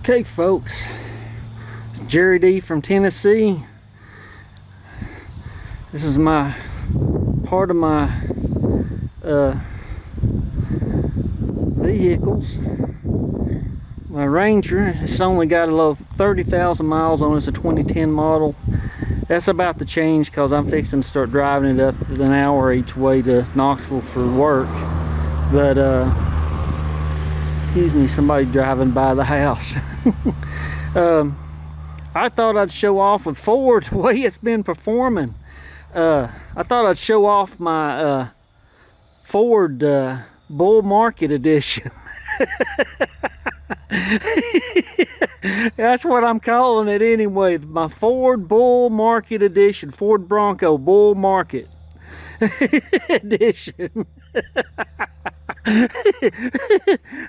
Okay, folks, it's Jerry D from Tennessee. This is my part of my vehicles. My Ranger, it's only got a little 30,000 miles on it. It's a 2010 model. That's about to change because I'm fixing to start driving it up to an hour each way to Knoxville for work. But excuse me, somebody's driving by the house. I thought I'd show off with Ford the way it's been performing. I thought I'd show off my Ford Bull Market Edition. That's what I'm calling it anyway. My Ford Bull Market Edition. Ford Bronco Bull Market Edition.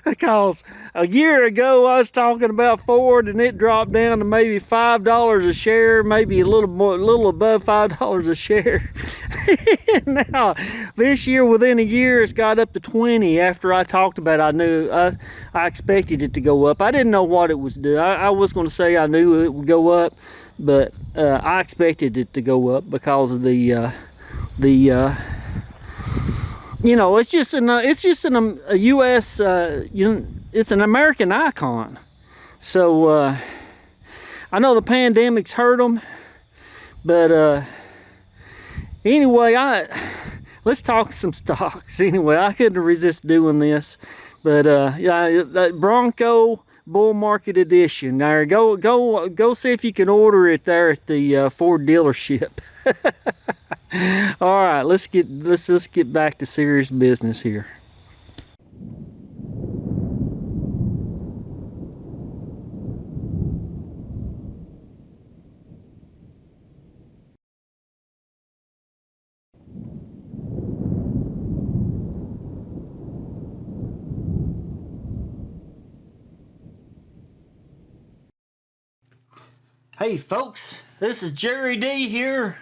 Because a year ago I was talking about Ford and it dropped down to maybe $5 a share, maybe a little above $5 a share. Now this year, within a year, it's got up to 20. After I talked about it, I knew I expected it to go up. I didn't know what it was doing. I was going to say I knew it would go up, but I expected it to go up because of the you know, it's just a U.S. It's an American icon. So I know the pandemic's hurt them, but anyway, let's talk some stocks. Anyway, I couldn't resist doing this, but yeah, that Bronco Bull Market Edition. Now go see if you can order it there at the Ford dealership. All right, let's get back to serious business here. Hey folks, this is Jerry D here.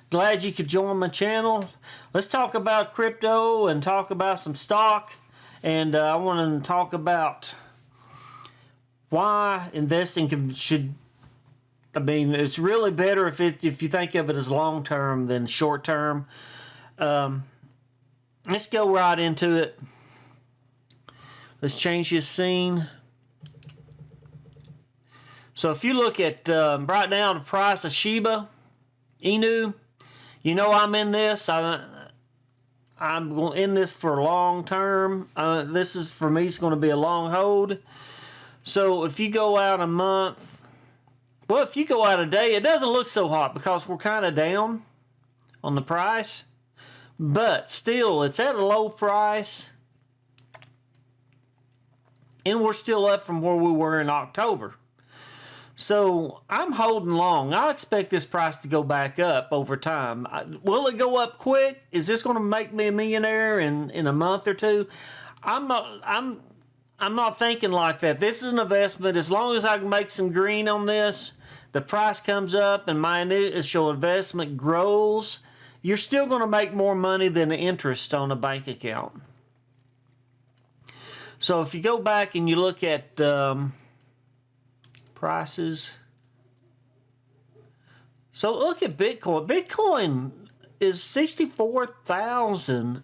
Glad you could join my channel. Let's talk about crypto and talk about some stock. And I want to talk about why investing should. I mean, it's really better if you think of it as long term than short term. Let's go right into it. Let's change this scene. So if you look at right now the price of SHIB, Inu, you know I'm in this. I'm going in this for a long term. This is for me. It's going to be a long hold. So if you go out a month, well, if you go out a day, it doesn't look so hot because we're kind of down on the price. But still, it's at a low price, and we're still up from where we were in October. So I'm holding long. I expect this price to go back up over time. Will it go up quick? Is this going to make me a millionaire in a month or two? I'm not thinking like that. This is an investment. As long as I can make some green on this, the price comes up and my initial investment grows, you're still going to make more money than the interest on a bank account. So if you go back and you look at prices. So look at Bitcoin. Bitcoin is 64,000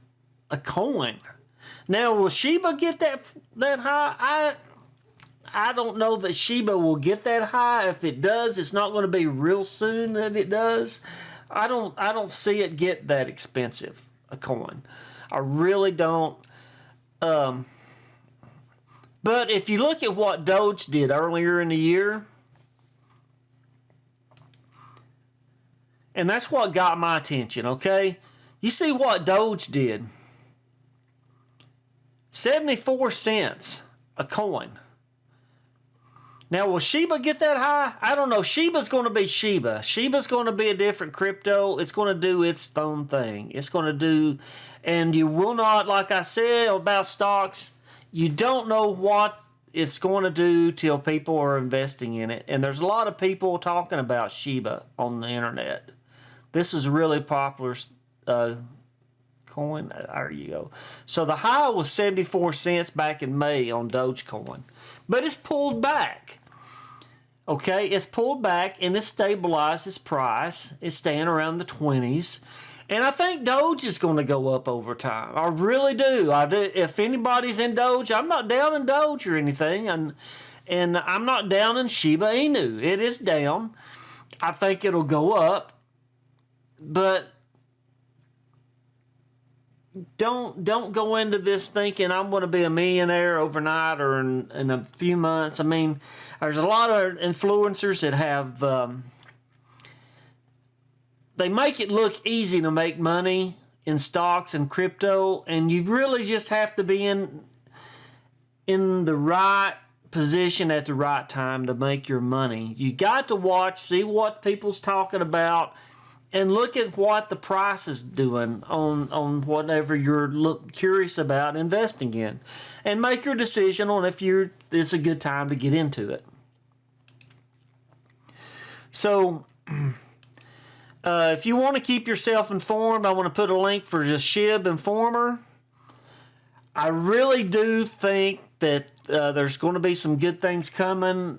a coin. Now will SHIB get that high? I don't know that SHIB will get that high. If it does, it's not going to be real soon that it does. I don't see it get that expensive a coin. I really don't. But if you look at what Doge did earlier in the year, and that's what got my attention, okay? You see what Doge did. 74 cents a coin. Now, will SHIB get that high? I don't know. SHIB's going to be SHIB. SHIB's going to be a different crypto. It's going to do its own thing. It's going to do, and you will not, like I said about stocks, you don't know what it's going to do till people are investing in it. And there's a lot of people talking about SHIB on the internet. This is a really popular coin. There you go. So the high was 74 cents back in May on Dogecoin. But it's pulled back. Okay, it's pulled back and it's stabilized its price. It's staying around the 20s. And I think Doge is going to go up over time. I really do. I do. If anybody's in Doge, I'm not down in Doge or anything. And I'm not down in Shiba Inu. It is down. I think it'll go up. But don't go into this thinking I'm going to be a millionaire overnight or in a few months. I mean, there's a lot of influencers that have they make it look easy to make money in stocks and crypto, and you really just have to be in the right position at the right time to make your money. You got to watch, see what people's talking about, and look at what the price is doing on whatever you're curious about investing in, and make your decision on if it's a good time to get into it. So, if you want to keep yourself informed, I want to put a link for the SHIB Informer. I really do think that there's going to be some good things coming.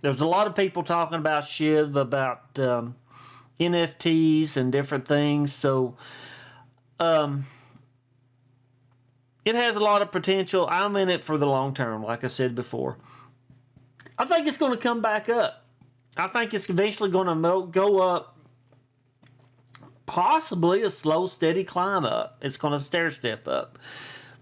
There's a lot of people talking about SHIB, about NFTs and different things. So it has a lot of potential. I'm in it for the long term, like I said before. I think it's going to come back up. I think it's eventually going to go up. Possibly a slow, steady climb up. It's going to stair step up.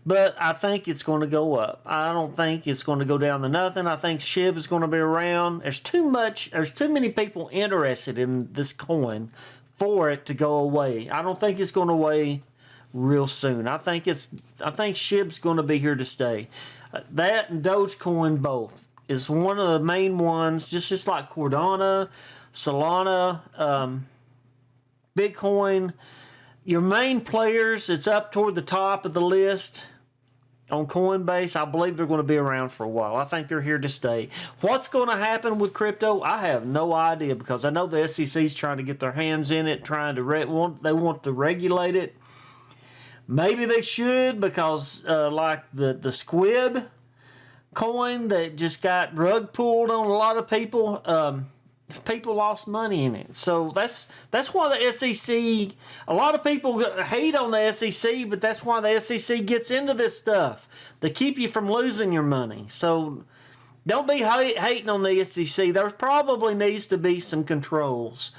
But I think it's going to go up. I don't think it's going to go down to nothing. I think SHIB is going to be around. There's too many people interested in this coin for it to go away. I don't think it's going away real soon. I think SHIB's going to be here to stay. That and Dogecoin both is one of the main ones, just like Cardano, Solana, Bitcoin. Your main players, it's up toward the top of the list on Coinbase. I believe they're going to be around for a while. I think they're here to stay. What's going to happen with crypto? I have no idea, because I know the SEC is trying to get their hands in it, they want to regulate it. Maybe they should, because like the SHIB coin that just got rug pulled on a lot of people. People lost money in it. So that's why the SEC, a lot of people hate on the SEC, but that's why the SEC gets into this stuff. They keep you from losing your money. So don't be hating on the SEC. There probably needs to be some controls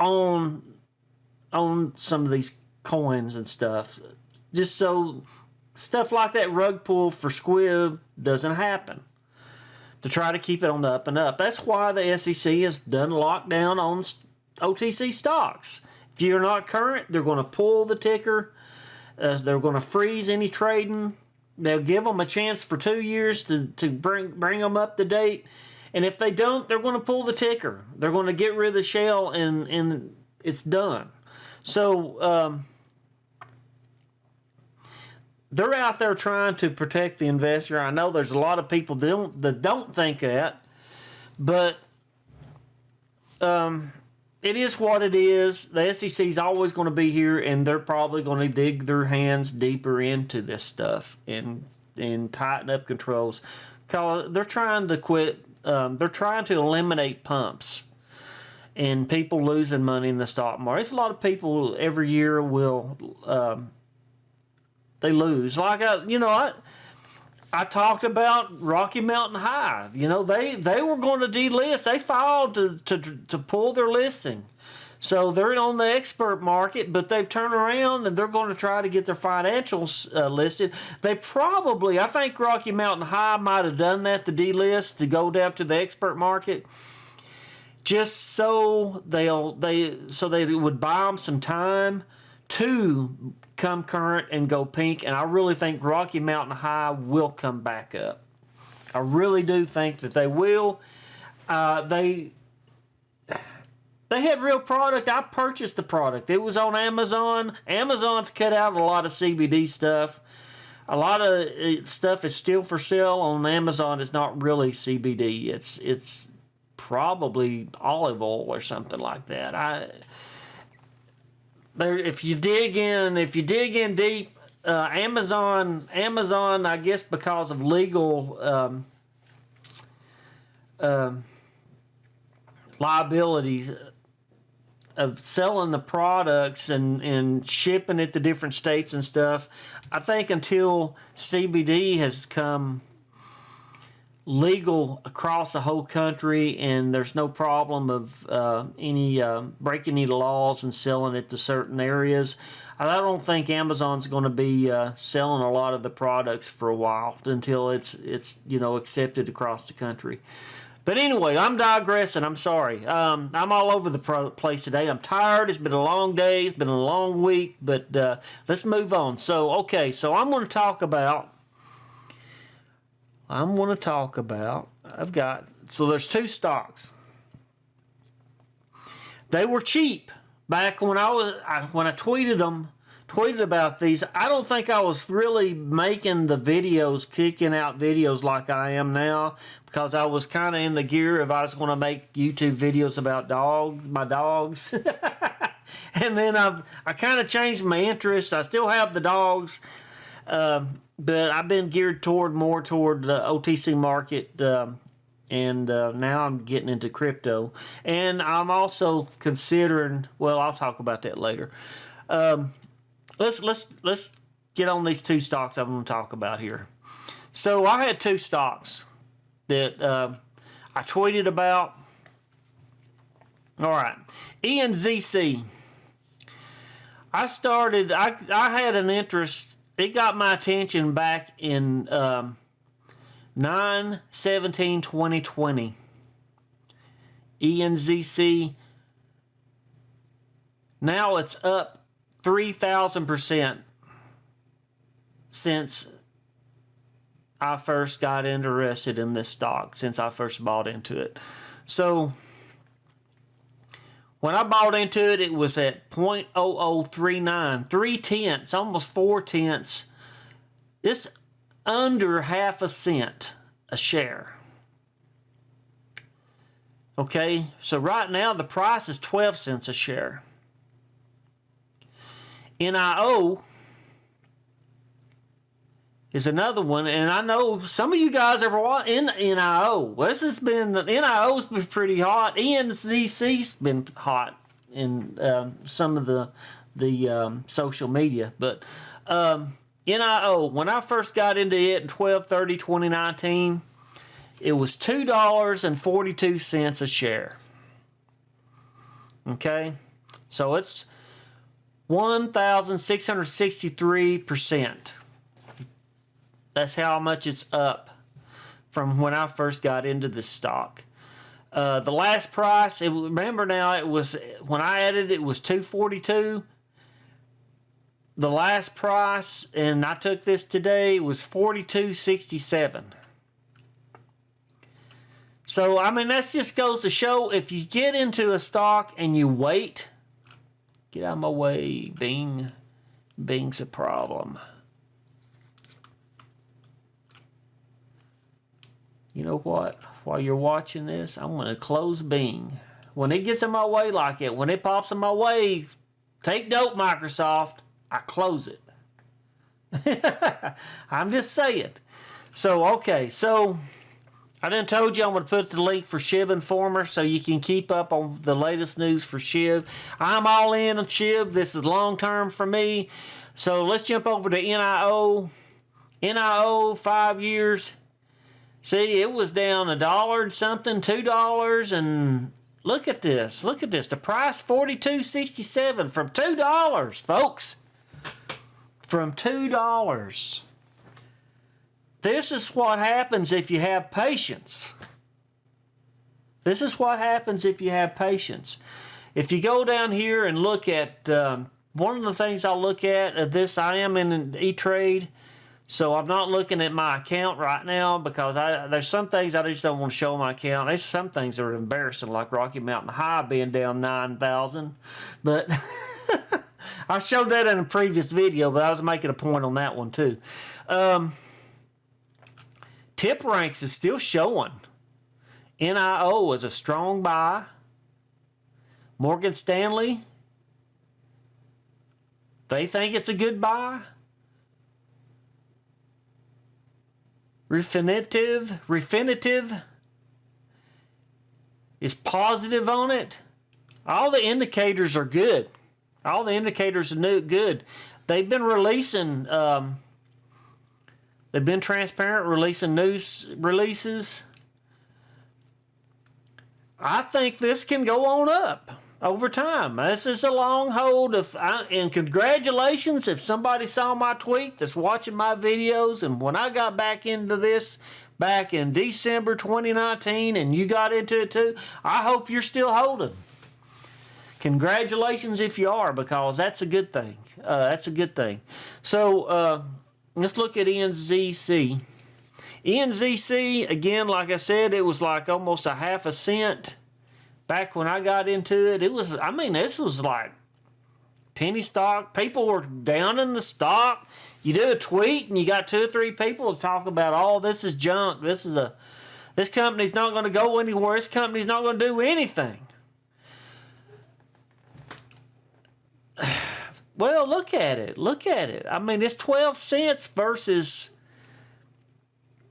on some of these coins and stuff, just so stuff like that rug pull for SHIB doesn't happen, to try to keep it on the up and up. That's why the SEC has done lockdown on OTC stocks. If you're not current, they're going to pull the ticker. They're going to freeze any trading. They'll give them a chance for 2 years to bring them up to date. And if they don't, they're going to pull the ticker. They're going to get rid of the shell, and it's done. So they're out there trying to protect the investor. I know there's a lot of people that don't think that, but it is what it is. The SEC is always going to be here, and they're probably going to dig their hands deeper into this stuff and tighten up controls. Cause they're trying to quit. They're trying to eliminate pumps and people losing money in the stock market. It's a lot of people every year will. They lose. Like I talked about Rocky Mountain High. They were going to delist. They filed to pull their listing. So they're on the expert market, but they've turned around and they're going to try to get their financials listed. I think Rocky Mountain High might have done that, to delist, to go down to the expert market, just so they would buy them some time to come current and go pink. And I really think Rocky Mountain High will come back up. I really do think that they will. They had real product. I purchased the product. It was on Amazon. Amazon's cut out a lot of CBD stuff. A lot of stuff is still for sale on Amazon. It's not really CBD. It's probably olive oil or something like that. If you dig in deep, Amazon, I guess because of legal liabilities of selling the products and shipping it to different states and stuff. I think until CBD has become legal across the whole country and there's no problem of any breaking any laws and selling it to certain areas, I don't think Amazon's going to be selling a lot of the products for a while until it's accepted across the country. But anyway, I'm digressing. I'm sorry. I'm all over the place today. I'm tired. It's been a long day. It's been a long week. But let's move on. So I'm going to talk about. So there's two stocks. They were cheap back when I tweeted about these. I don't think I was really making the videos, kicking out videos like I am now, because I was kind of in the gear of I was going to make YouTube videos about my dogs. And then I kind of changed my interest. I still have the dogs, but I've been geared more toward the OTC market, and now I'm getting into crypto. And I'm also considering, well, I'll talk about that later. Let's get on these two stocks I'm going to talk about here. So I had two stocks that I tweeted about. All right, ENZC. I had an interest. It got my attention back in 9/17/2020. ENZC. Now it's up 3,000% since I first got interested in this stock, since I first bought into it. So when I bought into it, it was at 0.0039, 0.3, almost 4/10. It's under half a cent a share. Okay, so right now the price is 12 cents a share. NIO is another one, and I know some of you guys ever watch NIO. Well, NIO's been pretty hot. ENZC's been hot in some of the social media, but NIO, when I first got into it in 12/30/2019, it was $2.42 a share. Okay, so it's 1,663%. That's how much it's up from when I first got into this stock. The last price, remember now, it was when I added it was $2.42. The last price, and I took this today, was $42.67. So I mean, that just goes to show, if you get into a stock and you wait. Get out of my way, Bing. Bing's a problem. You know what? While you're watching this, I'm going to close Bing. When it gets in my way like it, when it pops in my way, take note, Microsoft, I close it. I'm just saying. So, okay, so I done told you I'm going to put the link for SHIB Informer so you can keep up on the latest news for SHIB. I'm all in on SHIB. This is long term for me. So let's jump over to NIO. NIO, 5 years. See, it was down $1 and something, $2, and look at this. Look at this. The price $42.67 from $2, folks. From $2. This is what happens if you have patience. This is what happens if you have patience. If you go down here and look at, one of the things I'll look at this, I am in an E-Trade, so I'm not looking at my account right now because there's some things I just don't want to show on my account. There's some things that are embarrassing, like Rocky Mountain High being down 9,000. But I showed that in a previous video, but I was making a point on that one too. Tip Ranks is still showing NIO is a strong buy. Morgan Stanley, they think it's a good buy. Refinitiv is positive on it, all the indicators are good. All the indicators are good. They've been releasing, they've been transparent, releasing news releases. I think this can go on up over time. This is a long hold. And congratulations if somebody saw my tweet that's watching my videos. And when I got back into this back in December 2019 and you got into it too, I hope you're still holding. Congratulations if you are, because that's a good thing. That's a good thing. So let's look at ENZC. ENZC, again, like I said, it was like almost a half a cent. Back when I got into it, this was like penny stock. People were down in the stock. You do a tweet and you got 2 or 3 people to talk about, oh, this is junk. This company's not going to go anywhere. This company's not going to do anything. Well, look at it. Look at it. I mean, it's 12 cents versus...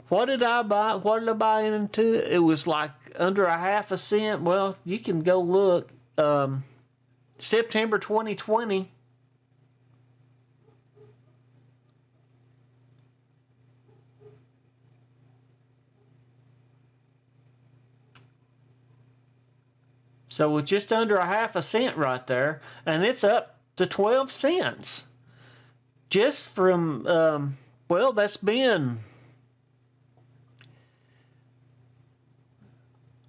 What did I buy? What did I buy into? It was like under a half a cent. Well, you can go look. September 2020. So it's just under a half a cent right there. And it's up to 12 cents. Just from, well, that's been...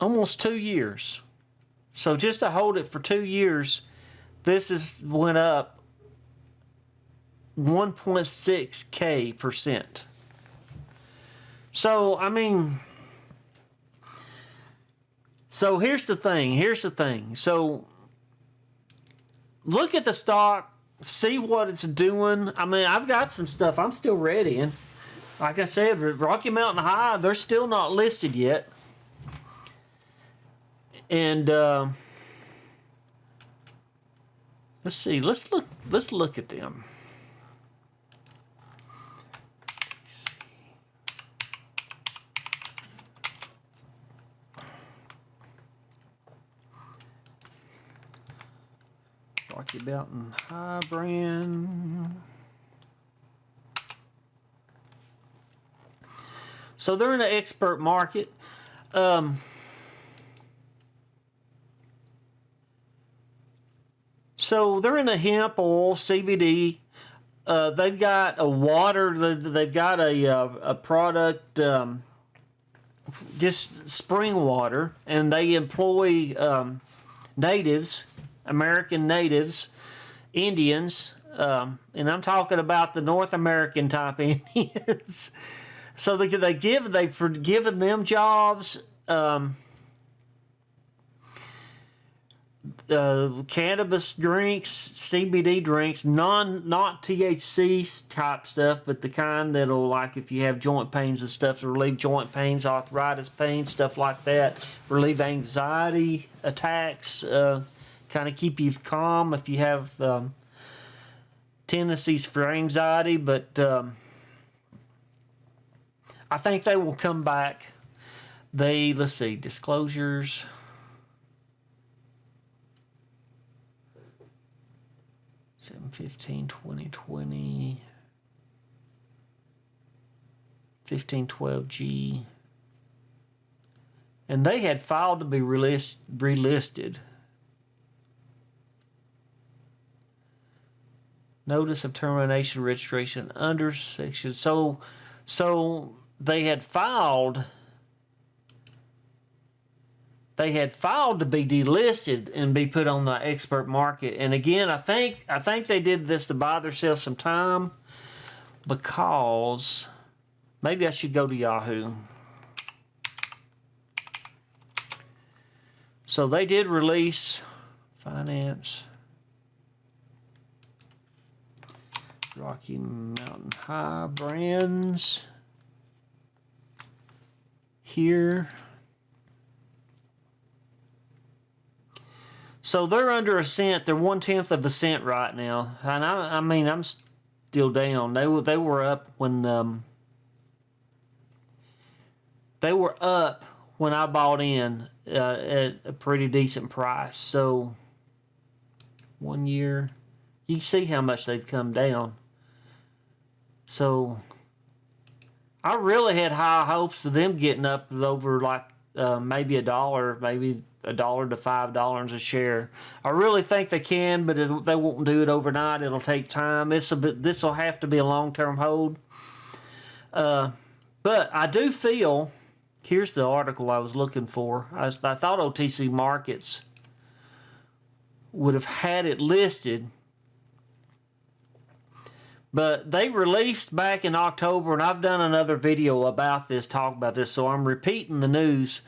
almost 2 years. So just to hold it for 2 years, this went up 1.6K%. So, I mean, so here's the thing. So look at the stock, see what it's doing. I mean, I've got some stuff I'm still ready. And like I said, Rocky Mountain High, they're still not listed yet. And let's see. Let's look at them. Rocky Mountain High brand. So they're in an expert market. So they're in a hemp oil, CBD. They've got a water. They've got a product, just spring water, and they employ natives, American natives, Indians, and I'm talking about the North American type Indians. So they've given them jobs. Cannabis drinks, CBD drinks, not THC type stuff, but the kind that'll, like if you have joint pains and stuff, to relieve joint pains, arthritis pain, stuff like that, relieve anxiety attacks, kind of keep you calm if you have tendencies for anxiety. But I think they will come back. Let's see, disclosures. 7/15/2020, 15/12G, and they had filed to be relisted. Notice of termination registration under section. So they had filed. They had filed to be delisted and be put on the expert market. And again, I think they did this to buy themselves some time, because maybe I should go to Yahoo. So they did release finance. Rocky Mountain High brands here. So they're under a cent. They're 1/10 of a cent right now, and I mean I'm still down. They were up when they were up when I bought in at a pretty decent price. So 1 year, you can see how much they've come down. So I really had high hopes of them getting up over like maybe $1, maybe $1 to $5 a share. I really think they can, but they won't do it overnight. It'll take time. This will have to be a long-term hold. But I do feel, here's the article I was looking for. I thought OTC Markets would have had it listed, but they released back in October, and I've done another video about this, talk about this, so I'm repeating the news.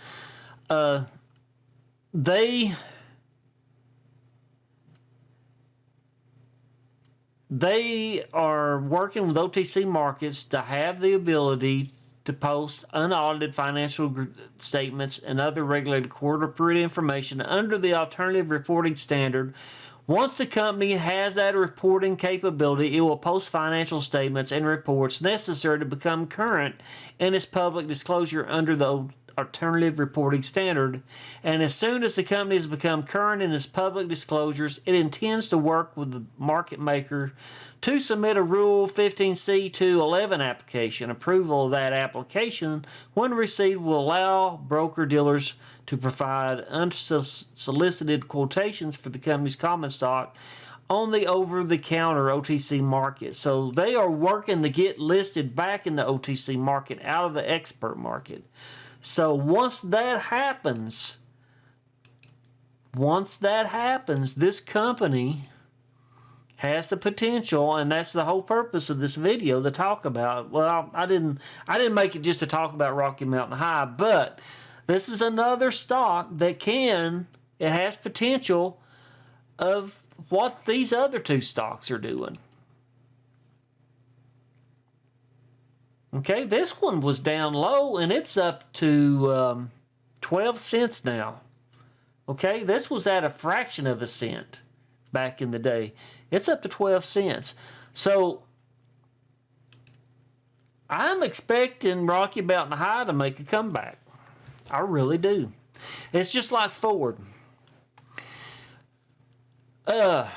They are working with OTC Markets to have the ability to post unaudited financial statements and other regulated corporate information under the alternative reporting standard. Once the company has that reporting capability, it will post financial statements and reports necessary to become current in its public disclosure under the alternative reporting standard. And as soon as the company has become current in its public disclosures, it intends to work with the market maker to submit a Rule 15c2-11 application. Approval of that application, when received, will allow broker-dealers to provide unsolicited quotations for the company's common stock on the over-the-counter OTC market. So they are working to get listed back in the OTC market out of the expert market. So once that happens, this company has the potential, and that's the whole purpose of this video, to talk about. Well, I didn't make it just to talk about Rocky Mountain High, but this is another stock that it has potential of what these other two stocks are doing. Okay, this one was down low, and it's up to 12 cents now. Okay, this was at a fraction of a cent back in the day. It's up to 12 cents. So I'm expecting Rocky Mountain High to make a comeback. I really do. It's just like Ford. At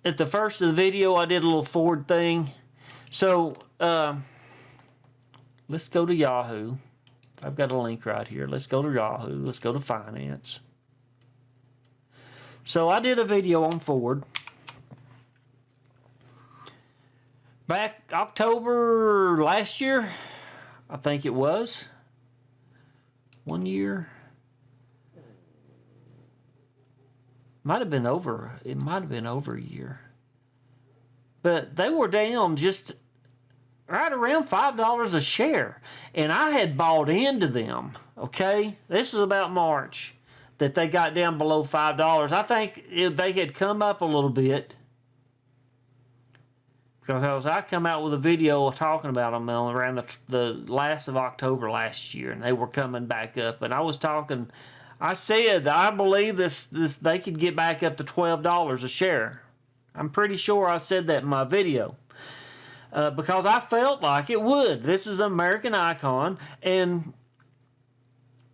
the first of the video, I did a little Ford thing. So let's go to Yahoo. I've got a link right here. Let's go to Yahoo. Let's go to Finance. So I did a video on Ford. Back October last year, I think it was. 1 year. Might have been over. It might have been over a year. But they were down just right around $5 a share. And I had bought into them. Okay? This is about March that they got down below $5. I think they had come up a little bit. Because I come out with a video talking about them around the last of October last year, and they were coming back up. And I said I believe this they could get back up to $12 a share. I'm pretty sure I said that in my video. Because I felt like it would. This is an American icon, and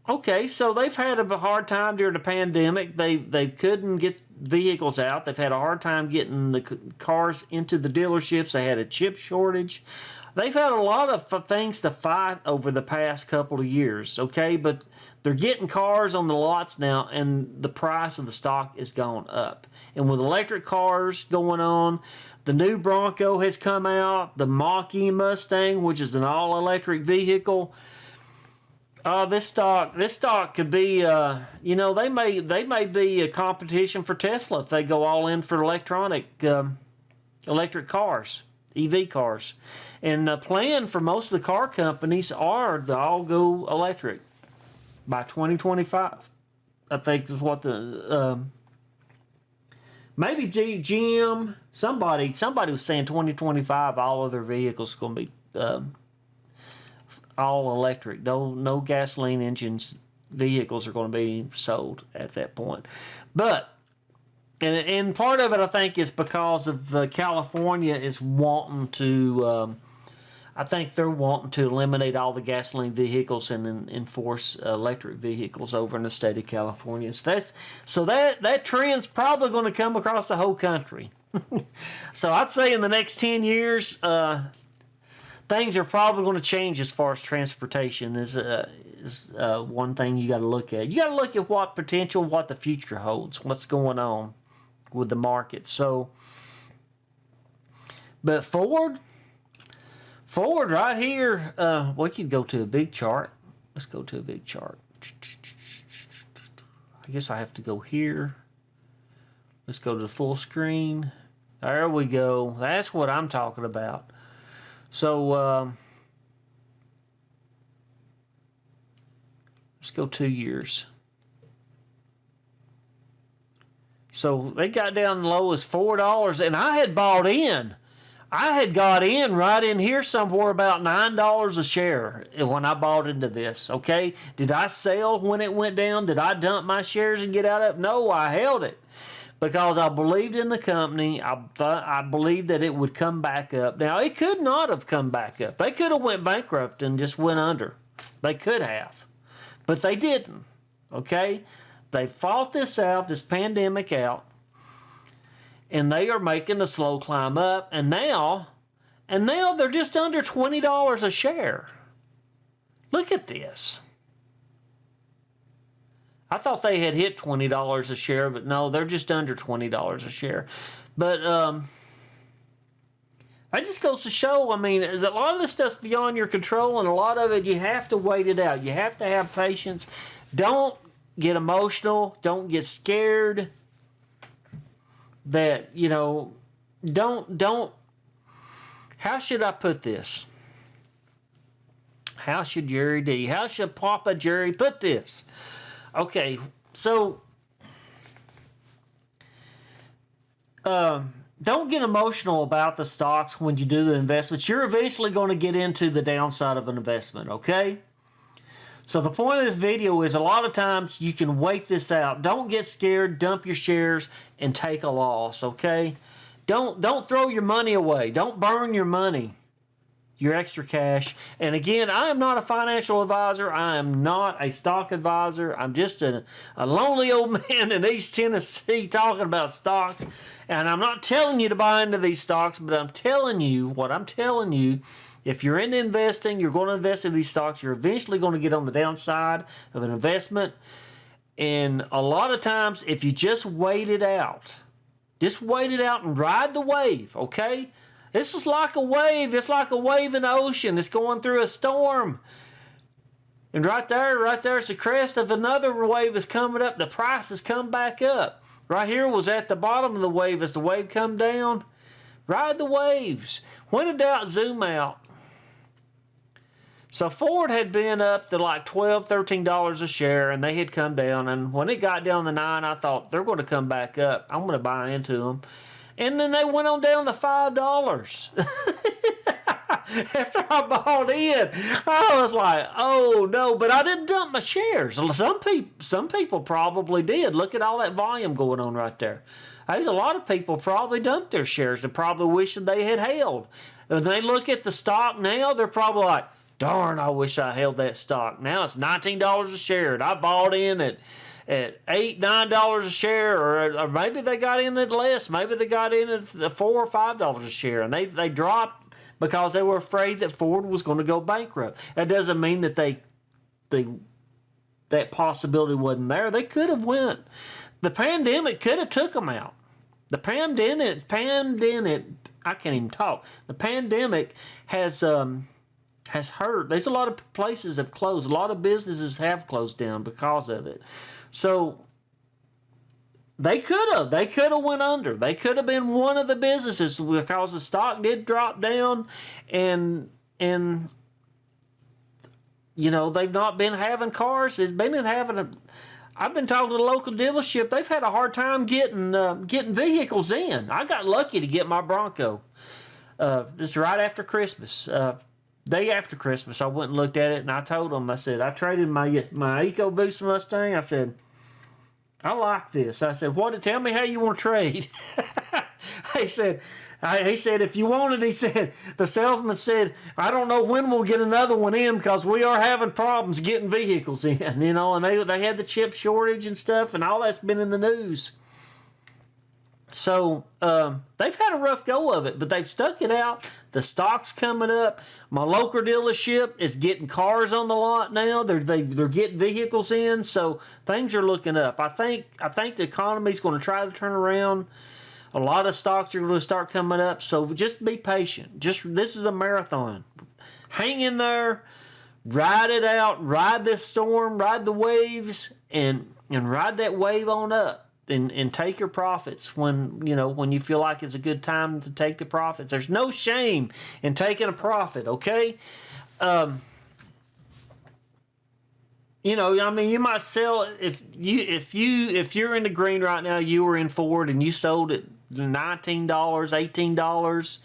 okay, so they've had a hard time during the pandemic. They couldn't get vehicles out. They've had a hard time getting the cars into the dealerships. They had a chip shortage. They've had a lot of things to fight over the past couple of years, okay? But they're getting cars on the lots now, and the price of the stock has gone up. And with electric cars going on, the new Bronco has come out, the Mach-E Mustang, which is an all-electric vehicle. This stock could be, they may be a competition for Tesla if they go all in for electric cars, EV cars. And the plan for most of the car companies are to all go electric by 2025. I think is what maybe GM, somebody was saying 2025, all of their vehicles are going to be all electric. No gasoline engines vehicles are going to be sold at that point. But and part of it, I think, is because of California is wanting to. I think they're wanting to eliminate all the gasoline vehicles and enforce electric vehicles over in the state of California. So that trend's probably going to come across the whole country. So I'd say in the next 10 years, things are probably going to change as far as transportation is one thing you got to look at. You got to look at what the future holds, what's going on with the market. So, but Ford right here, we could go to a big chart. Let's go to a big chart. I guess I have to go here. Let's go to the full screen. There we go. That's what I'm talking about. So, let's go 2 years. So they got down low as $4, and I had bought in. I had got in right in here somewhere about $9 a share when I bought into this, okay? Did I sell when it went down? Did I dump my shares and get out of it? No, I held it because I believed in the company. I believed that it would come back up. Now, it could not have come back up. They could have went bankrupt and just went under. They could have, but they didn't, okay? They fought this pandemic out. And they are making a slow climb up, and now they're just under $20 a share. Look at this. I thought they had hit $20 a share, but no, they're just under $20 a share. But that just goes to show, I mean, a lot of this stuff's beyond your control, and a lot of it you have to wait it out. You have to have patience. Don't get emotional. Don't get scared. That, you know, don't, how should I put this? How should Papa Jerry put this? Okay, so, don't get emotional about the stocks when you do the investments. You're eventually going to get into the downside of an investment, okay? So the point of this video is a lot of times you can wait this out. Don't get scared, dump your shares, and take a loss, okay? Don't throw your money away. Don't burn your money, your extra cash. And again, I am not a financial advisor. I am not a stock advisor. I'm just a lonely old man in East Tennessee talking about stocks. And I'm not telling you to buy into these stocks, but I'm telling you what I'm telling you. If you're into investing, you're going to invest in these stocks, you're eventually going to get on the downside of an investment. And a lot of times, if you just wait it out and ride the wave, okay? This is like a wave. It's like a wave in the ocean. It's going through a storm. And right there, it's the crest of another wave is coming up. The price has come back up. Right here was at the bottom of the wave. As the wave come down, ride the waves. When in doubt, zoom out. So Ford had been up to like $12, $13 a share, and they had come down. And when it got down to $9, I thought they're going to come back up. I'm going to buy into them. And then they went on down to $5. After I bought in, I was like, oh no, but I didn't dump my shares. Some people probably did. Look at all that volume going on right there. There's a lot of people probably dumped their shares and probably wishing they had held. When they look at the stock now, they're probably like, darn, I wish I held that stock. Now it's $19 a share, and I bought in at $8, $9 a share, or maybe they got in at less. Maybe they got in at $4 or $5 a share, and they dropped because they were afraid that Ford was going to go bankrupt. That doesn't mean that that possibility wasn't there. They could have went. The pandemic could have took them out. The pandemic, I can't even talk. The pandemic has hurt. There's a lot of places have closed. A lot of businesses have closed down because of it. So they could have went under. They could have been one of the businesses because the stock did drop down, and you know they've not been having cars. I've been talking to the local dealership. They've had a hard time getting vehicles in. I got lucky to get my Bronco just right after Christmas. Day after Christmas, I went and looked at it, and I told them, I said, I traded my EcoBoost Mustang. I said, I like this. I said, tell me how you want to trade. he said, if you want it, he said, the salesman said, I don't know when we'll get another one in because we are having problems getting vehicles in, you know, and they had the chip shortage and stuff, and all that's been in the news. So they've had a rough go of it, but they've stuck it out. The stock's coming up. My local dealership is getting cars on the lot now. They're getting vehicles in, so things are looking up. I think the economy's going to try to turn around. A lot of stocks are going to start coming up, so just be patient. This is a marathon. Hang in there, ride it out, ride this storm, ride the waves, and ride that wave on up. And take your profits when you feel like it's a good time to take the profits. There's no shame in taking a profit, okay? I mean, you might sell if you're in the green right now. You were in Ford and you sold at $19, $18,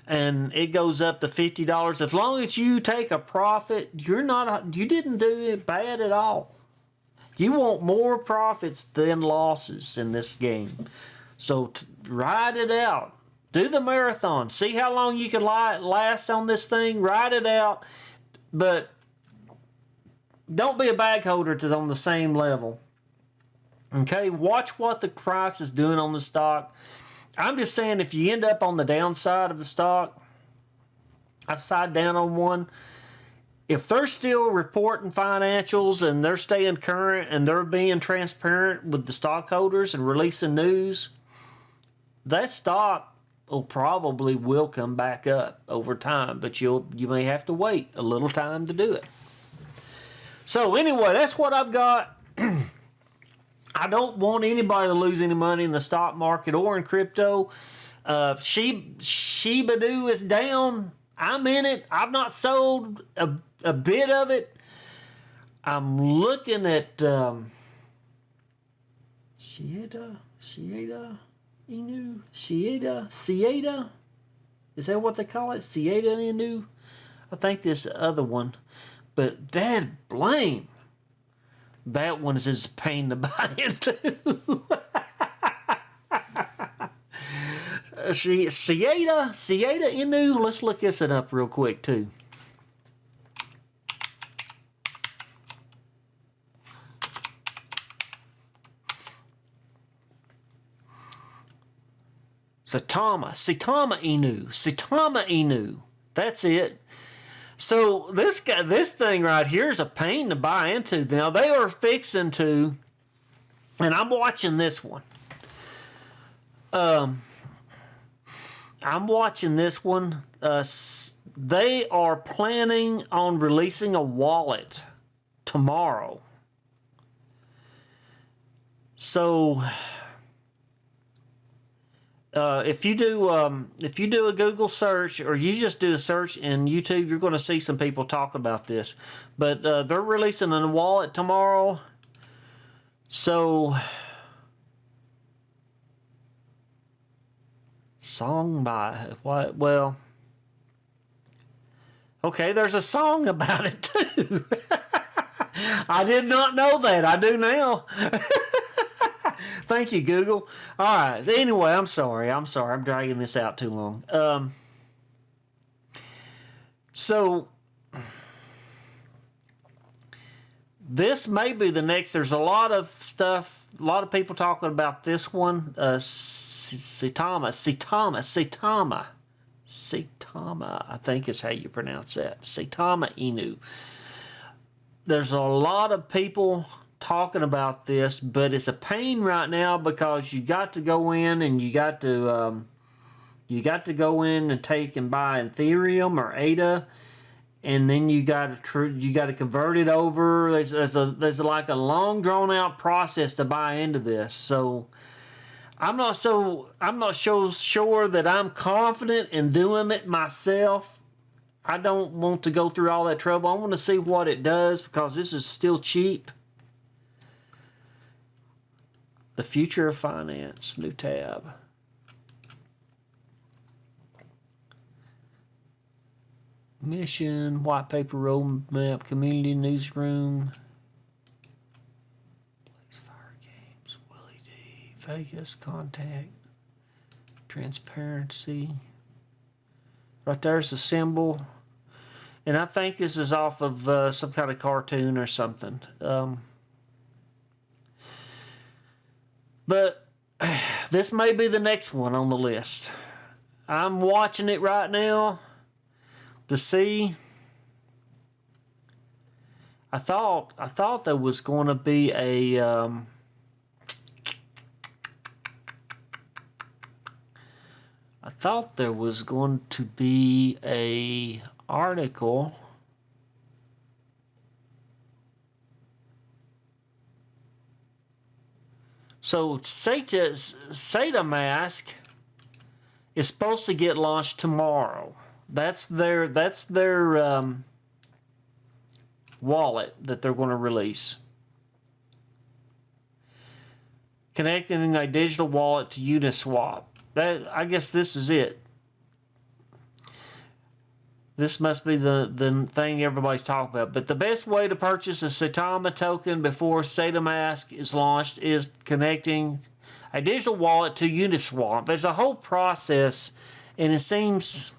and it goes up to $50. As long as you take a profit, you didn't do it bad at all. You want more profits than losses in this game. So ride it out. Do the marathon. See how long you can last on this thing. Ride it out. But don't be a bag holder on the same level. Okay? Watch what the price is doing on the stock. I'm just saying if you end up on the downside of the stock, upside down on one, if they're still reporting financials and they're staying current and they're being transparent with the stockholders and releasing news, that stock will come back up over time, but you may have to wait a little time to do it. So anyway, that's what I've got. I don't want anybody to lose any money in the stock market or in crypto. SHIB is down. I'm in it. I've not sold a bit of it. I'm looking at Shieda. Is that what they call it? Shieda Inu? I think this the other one. But dad blame. That one is a pain to buy into. Shieda Inu. Let's look this up real quick too. Saitama Inu. That's it. So this thing right here is a pain to buy into. Now they are fixing to, and I'm watching this one. They are planning on releasing a wallet tomorrow. So if you do a Google search or you just do a search in YouTube, you're going to see some people talk about this. But they're releasing a wallet tomorrow. So song by what? Well, okay, there's a song about it too. I did not know that. I do now. Thank you, Google. All right. Anyway, I'm sorry. I'm dragging this out too long. So this may be the next. There's a lot of stuff. A lot of people talking about this one. Saitama. I think is how you pronounce that. Saitama Inu. There's a lot of people talking about this, but it's a pain right now because you got to go in and you got to go in and take and buy Ethereum or ADA, and then you got to convert it over. There's like a long drawn out process to buy into this. So I'm not so sure that I'm confident in doing it myself. I don't want to go through all that trouble. I want to see what it does because this is still cheap. The Future of Finance, new tab. Mission, white paper roadmap, community newsroom. Blaze Fire Games, Willie D, Vegas, contact. transparency. Right there's the symbol. And I think this is off of some kind of cartoon or something. But this may be the next one on the list. I'm watching it right now to see. I thought there was going to be a I thought there was going to be a article. So SATA mask is supposed to get launched tomorrow. That's their wallet that they're going to release. Connecting a digital wallet to Uniswap. I guess this is it. This must be the thing everybody's talking about. But the best way to purchase a Saitama token before SATA mask is launched is connecting a digital wallet to Uniswap. There's a whole process, and it seems,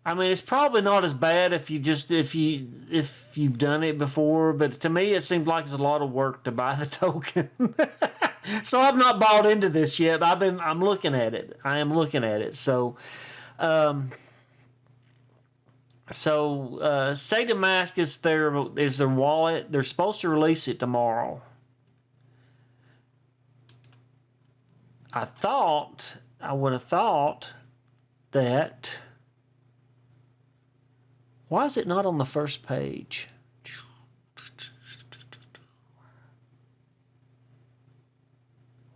I mean, it's probably not as bad if you've done it before, but to me it seems like it's a lot of work to buy the token. So I've not bought into this yet. I'm looking at it. I am looking at it. So SATA mask is their wallet. They're supposed to release it tomorrow. I would have thought that. Why is it not on the first page?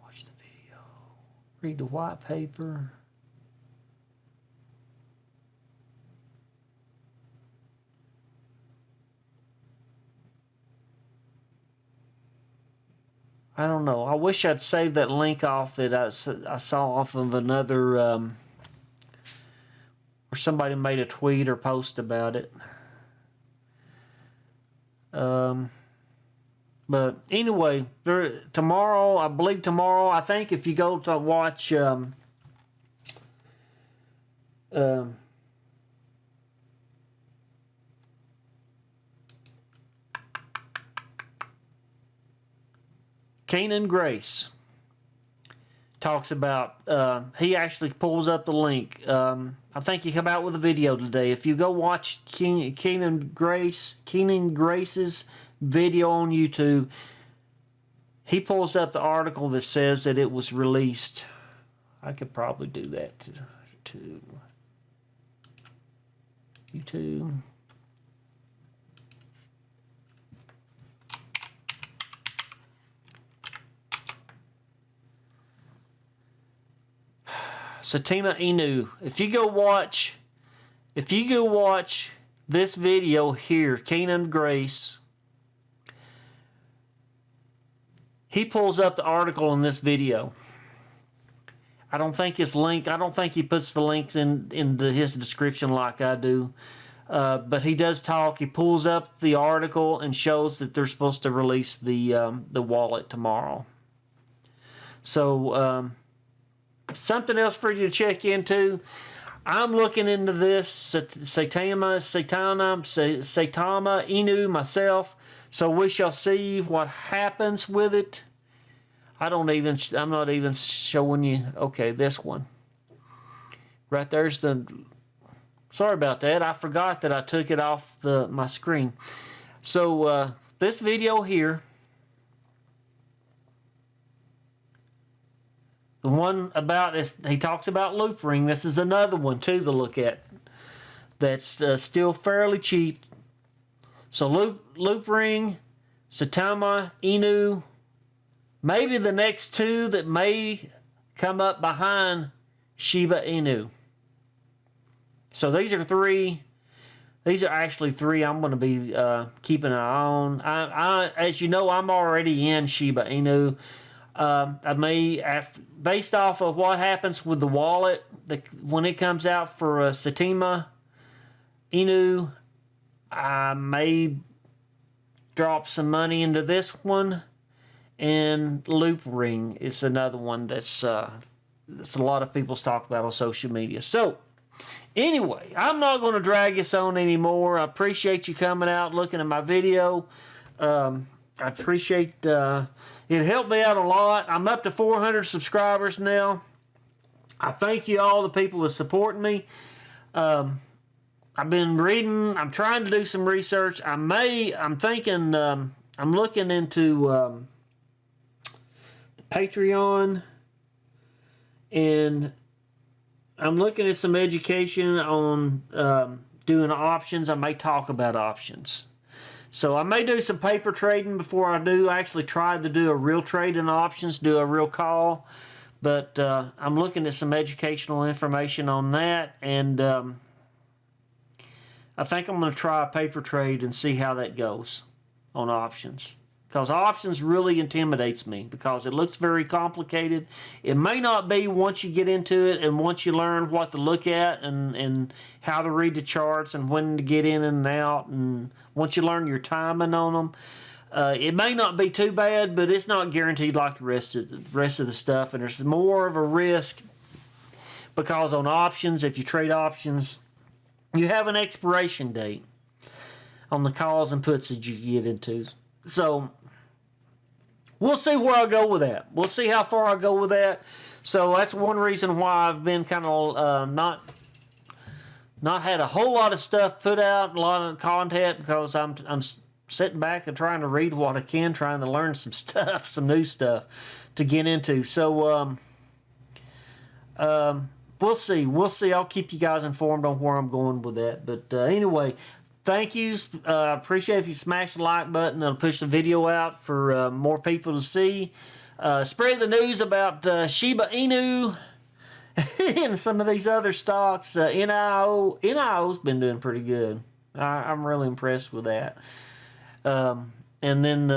Watch the video. Read the white paper. I don't know. I wish I'd saved that link off that I saw off of another, where somebody made a tweet or post about it. But anyway, tomorrow, I think if you go to watch Keenan Grace talks about, he actually pulls up the link. I think he come out with a video today. If you go watch Keenan Grace's video on YouTube, he pulls up the article that says that it was released. I could probably do that to YouTube. Satima Inu. If you go watch this video here, Keenan Grace, he pulls up the article in this video. I don't think it's linked. I don't think he puts the links into his description like I do. But he does talk. He pulls up the article and shows that they're supposed to release the wallet tomorrow. So something else for you to check into. I'm looking into this Saitama Inu myself. So we shall see what happens with it. I'm not even showing you. Okay, this one. Right there's the. Sorry about that. I forgot that I took it off my screen. So this video here. The one about he talks about loop ring. This is another one too to look at. That's still fairly cheap. So loop ring, Saitama Inu, maybe the next two that may come up behind Shiba Inu. So these are three. These are actually three I'm going to be keeping an eye on. As you know, I'm already in Shiba Inu. I may, based off of what happens with the wallet, when it comes out for Saitama Inu, I may drop some money into this one. And Loop Ring is another one that's that's a lot of people's talk about on social media. So anyway, I'm not going to drag this on anymore. I appreciate you coming out, looking at my video. I appreciate it helped me out a lot. I'm up to 400 subscribers now. I thank you all the people that support me. I've been reading. I'm trying to do some research. I'm thinking. I'm looking into the Patreon, and I'm looking at some education on doing options. I may talk about options. So I may do some paper trading before I do actually try to do a real trade in options, do a real call. But I'm looking at some educational information on that, and I think I'm going to try a paper trade and see how that goes on options. Because options really intimidates me because it looks very complicated. It may not be once you get into it and once you learn what to look at and how to read the charts and when to get in and out, and once you learn your timing on them. It may not be too bad, but it's not guaranteed like the rest of the stuff, and there's more of a risk because on options, if you trade options, you have an expiration date on the calls and puts that you get into. So we'll see where I go with that. We'll see how far I go with that. So that's one reason why I've been kind of not had a whole lot of stuff put out, a lot of content, because I'm sitting back and trying to read what I can, trying to learn some stuff, some new stuff to get into. So we'll see. We'll see. I'll keep you guys informed on where I'm going with that. But anyway, thank you. Appreciate if you smash the like button. It'll push the video out for more people to see. Spread the news about Shiba Inu and some of these other stocks. NIO's been doing pretty good. I'm really impressed with that. And then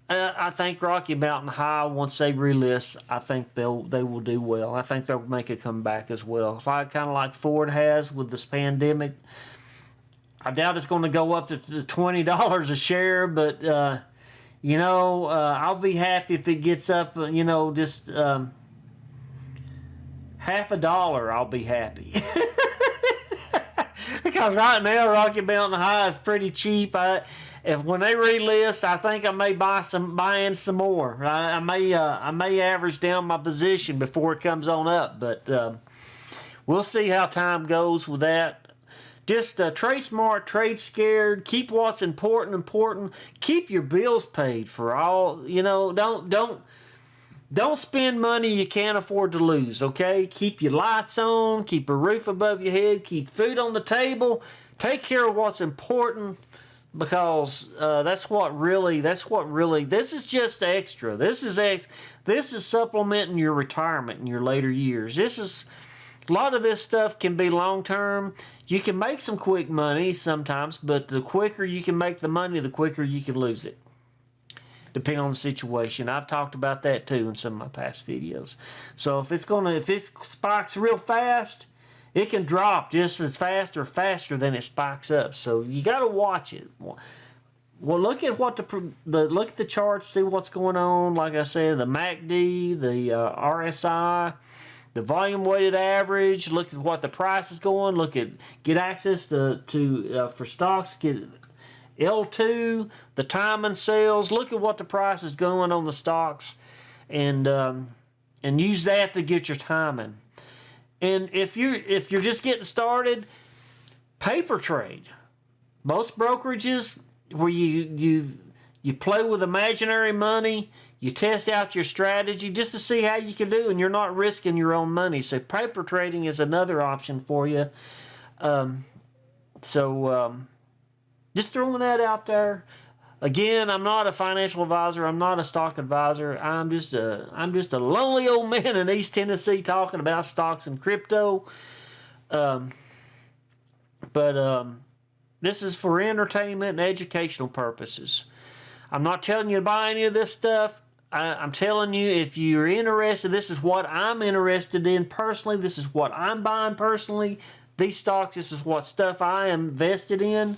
I think Rocky Mountain High, once they relist, I think they will do well. I think they'll make a comeback as well. Kind of like Ford has with this pandemic. I doubt it's going to go up to $20 a share, but I'll be happy if it gets up. Just half a dollar. I'll be happy. Because right now Rocky Mountain High is pretty cheap. When they relist, I think I may buy in some more. I may average down my position before it comes on up, but we'll see how time goes with that. Just trade smart, trade scared, keep what's important. Keep your bills paid for all. Don't spend money you can't afford to lose, okay? Keep your lights on, keep a roof above your head, keep food on the table. Take care of what's important, because that's what really, this is just extra. This is supplementing your retirement in your later years. A lot of this stuff can be long-term. You can make some quick money sometimes, but the quicker you can make the money, the quicker you can lose it, depending on the situation. I've talked about that too in some of my past videos. So if it spikes real fast, it can drop just as fast or faster than it spikes up. So you got to watch it. Well, look at look at the charts, see what's going on. Like I said, the MACD, the RSI, the volume weighted average. Look at what the price is going. Get access to for stocks. Get L2, the timing sales. Look at what the price is going on the stocks, and use that to get your timing. And if you're just getting started, paper trade. Most brokerages where you play with imaginary money, you test out your strategy just to see how you can do, and you're not risking your own money. So paper trading is another option for you. Just throwing that out there. Again, I'm not a financial advisor. I'm not a stock advisor. I'm just a lonely old man in East Tennessee talking about stocks and crypto. This is for entertainment and educational purposes. I'm not telling you to buy any of this stuff. I'm telling you, if you're interested, this is what I'm interested in personally. This is what I'm buying personally. These stocks, this is what stuff I am invested in.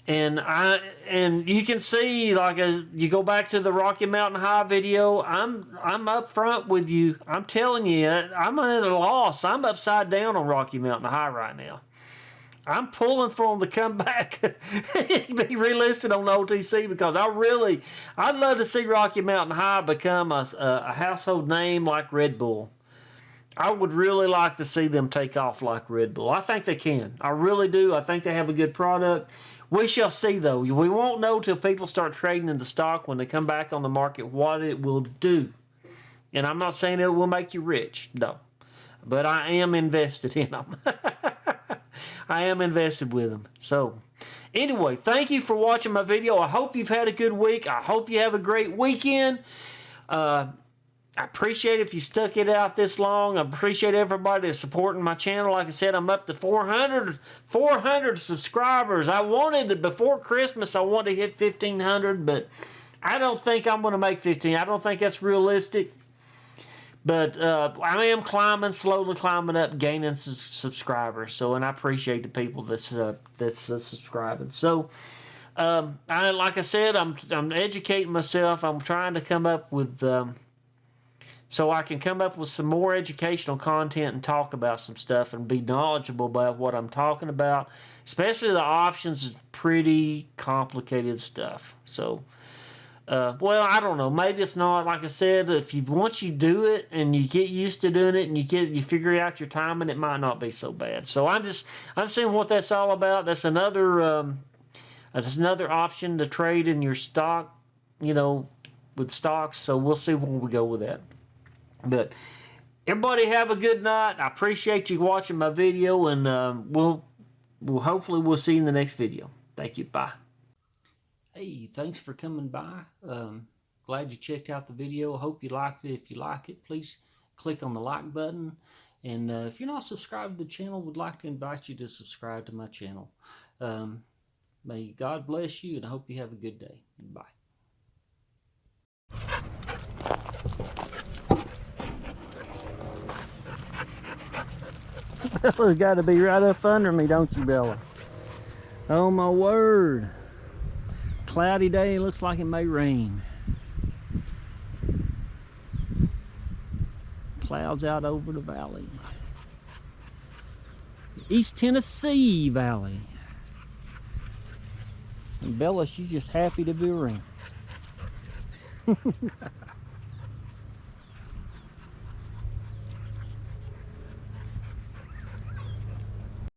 And you can see, like, as you go back to the Rocky Mountain High video, I'm up front with you. I'm telling you, I'm at a loss. I'm upside down on Rocky Mountain High right now. I'm pulling for them to come back and be relisted on the OTC, because I'd love to see Rocky Mountain High become a household name like Red Bull. I would really like to see them take off like Red Bull. I think they can. I really do. I think they have a good product. We shall see, though. We won't know till people start trading in the stock when they come back on the market what it will do. And I'm not saying it will make you rich, no. But I am invested in them. I am invested with them. So, anyway, thank you for watching my video. I hope you've had a good week. I hope you have a great weekend. I appreciate it if you stuck it out this long. I appreciate everybody that's supporting my channel. Like I said, I'm up to 400 subscribers. I wanted to, before Christmas, I wanted to hit 1,500, but I don't think I'm going to make 15. I don't think that's realistic. But I am slowly climbing up, gaining subscribers. So, and I appreciate the people that's subscribing. So, like I said, I'm educating myself. I'm trying to come up with, so I can come up with some more educational content and talk about some stuff and be knowledgeable about what I'm talking about. Especially the options is pretty complicated stuff. So. Well, I don't know. Maybe it's not. Like I said, once you do it and you get used to doing it and you figure out your timing, it might not be so bad. So I'm seeing what that's all about. That's another option to trade in your stock, with stocks. So we'll see where we go with that. But everybody have a good night. I appreciate you watching my video, and we'll hopefully see you in the next video. Thank you. Bye. Hey, thanks for coming by. Glad you checked out the video. I hope you liked it. If you like it, please click on the like button. And if you're not subscribed to the channel, would like to invite you to subscribe to my channel. May God bless you, and I hope you have a good day. Bye. Bella's got to be right up under me, don't you, Bella? Oh, my word. Cloudy day, looks like it may rain. Clouds out over the valley. East Tennessee Valley. And Bella, she's just happy to be around.